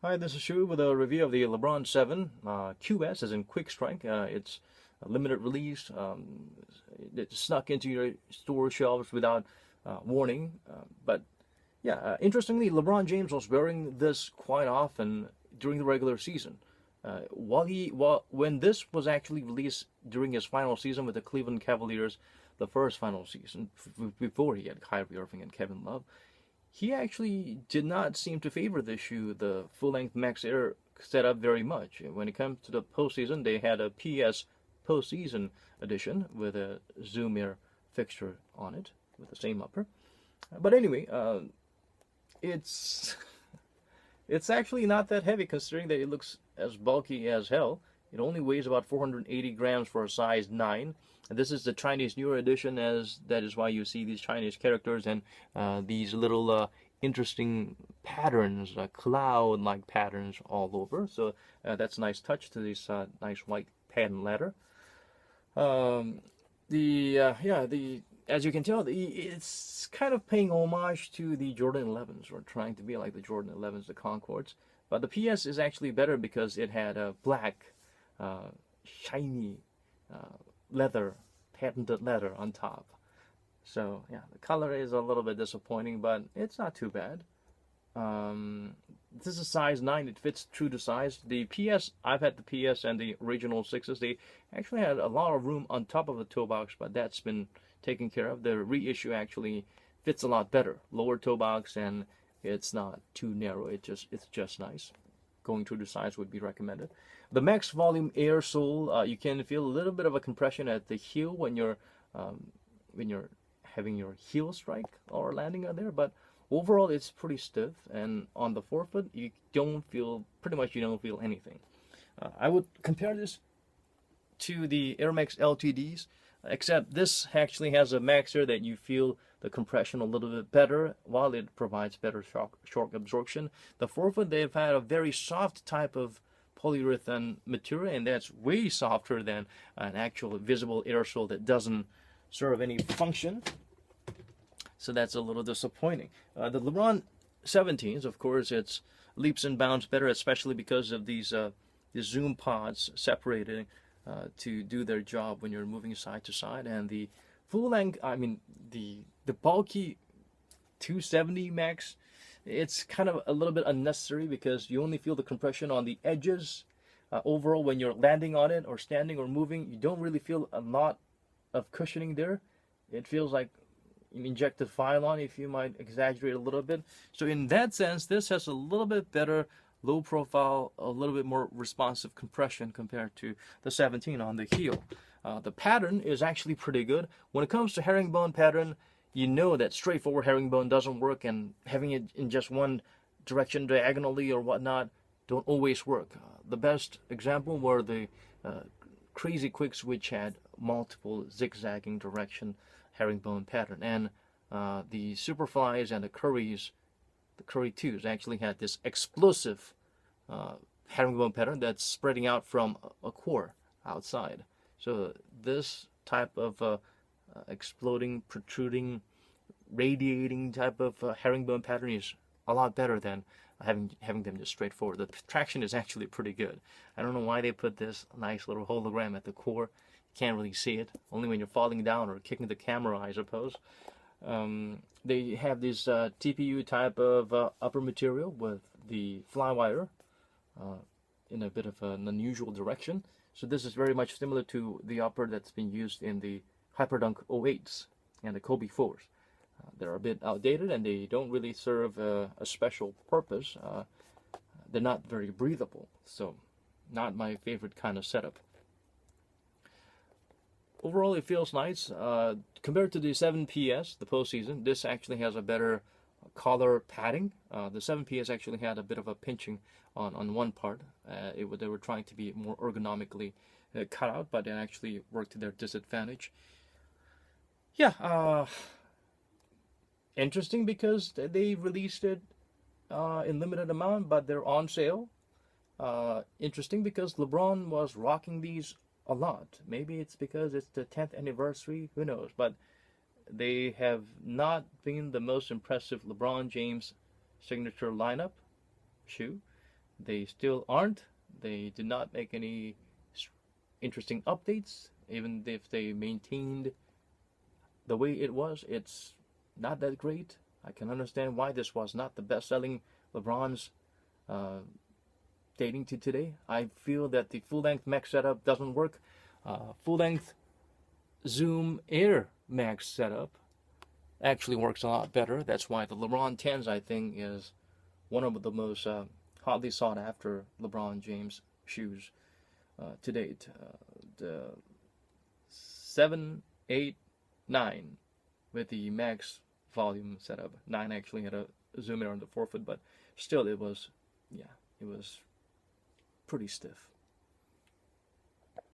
Hi, this is Shu with a review of the LeBron 7 QS, as in Quick Strike. It's a limited release. It snuck into your store shelves without warning. But yeah, interestingly, LeBron James was wearing this quite often during the regular season. When this was actually released during his final season with the Cleveland Cavaliers, the first final season before he had Kyrie Irving and Kevin Love, he actually did not seem to favor this shoe, the full-length Max Air setup, very much. When it comes to the postseason, they had a PS postseason edition with a Zoom Air fixture on it with the same upper. But anyway, it's it's actually not that heavy considering that it looks as bulky as hell. It only weighs about 480 grams for a size 9. And this is the Chinese New Year edition, as that is why you see these Chinese characters and these little interesting patterns, cloud-like patterns all over. So that's a nice touch to this nice white patent leather. Um, the as you can tell, it's kind of paying homage to the Jordan 11s, or trying to be like the Jordan 11s, the Concords. But the PS is actually better because it had a black, shiny leather, patented leather on top. So yeah, the color is a little bit disappointing, but it's not too bad. Um, this is size 9. It fits true to size. The PS, I've had the PS and the original 6s. They actually had a lot of room on top of the toe box, but that's been taken care of. The reissue actually fits a lot better. Lower toe box, and it's not too narrow. It's just nice. Going true to size would be recommended. The Max Volume Air sole, you can feel a little bit of a compression at the heel um, when you're having your heel strike or landing on there, but overall it's pretty stiff. And on the forefoot, you don't feel anything. I would compare this to the Air Max LTDs, except this actually has a maxer that you feel the compression a little bit better while it provides better shock absorption. The forefoot, they've had a very soft type of polyurethane material, and that's way softer than an actual visible aerosol that doesn't serve any function. So that's a little disappointing. The LeBron 17s, of course, it's leaps and bounds better, especially because of these zoom pods separating to do their job when you're moving side to side. And the full length, I mean, the bulky 270 Max, it's kind of a little bit unnecessary because you only feel the compression on the edges. Overall, when you're landing on it or standing or moving, you don't really feel a lot of cushioning there. It feels like an injected Phylon, if you might exaggerate a little bit. So in that sense, this has a little bit better low profile, a little bit more responsive compression compared to the 17 on the heel. The pattern is actually pretty good. When it comes to herringbone pattern, you know that straightforward herringbone doesn't work, and having it in just one direction diagonally or whatnot don't always work. The best example were the Crazy Quicks, which had multiple zigzagging direction herringbone pattern, and the Superflies and the Curries, the Curry 2s, actually had this explosive herringbone pattern that's spreading out from a core outside. So this type of exploding, protruding, radiating type of herringbone pattern is a lot better than having them just straightforward. The traction is actually pretty good. I don't know why they put this nice little hologram at the core. You can't really see it, only when you're falling down or kicking the camera, I suppose. They have this TPU type of upper material with the flywire in a bit of an unusual direction. So this is very much similar to the upper that's been used in the Hyperdunk 08s and the Kobe 4s. They're a bit outdated and they don't really serve a special purpose. They're not very breathable, so not my favorite kind of setup. Overall, it feels nice. Compared to the 7PS, the postseason, this actually has a better collar padding. The 7PS actually had a bit of a pinching on one part. They were trying to be more ergonomically cut out, but it actually worked to their disadvantage. Yeah, interesting because they released it in limited amount, but they're on sale. Interesting because LeBron was rocking these a lot. Maybe it's because it's the 10th anniversary, who knows, but they have not been the most impressive LeBron James signature lineup shoe. They still aren't. They did not make any interesting updates. Even if they maintained the way it was, it's not that great. I can understand why this was not the best-selling LeBron's uh, dating to today. I feel that the full-length Max setup doesn't work. Full-length Zoom Air Max setup actually works a lot better. That's why the LeBron 10s, I think, is one of the most hotly sought after LeBron James shoes to date. The 7, 8, 9 with the Max volume setup. 9 actually had a zoom in on the forefoot, but still it was, yeah, it was pretty stiff.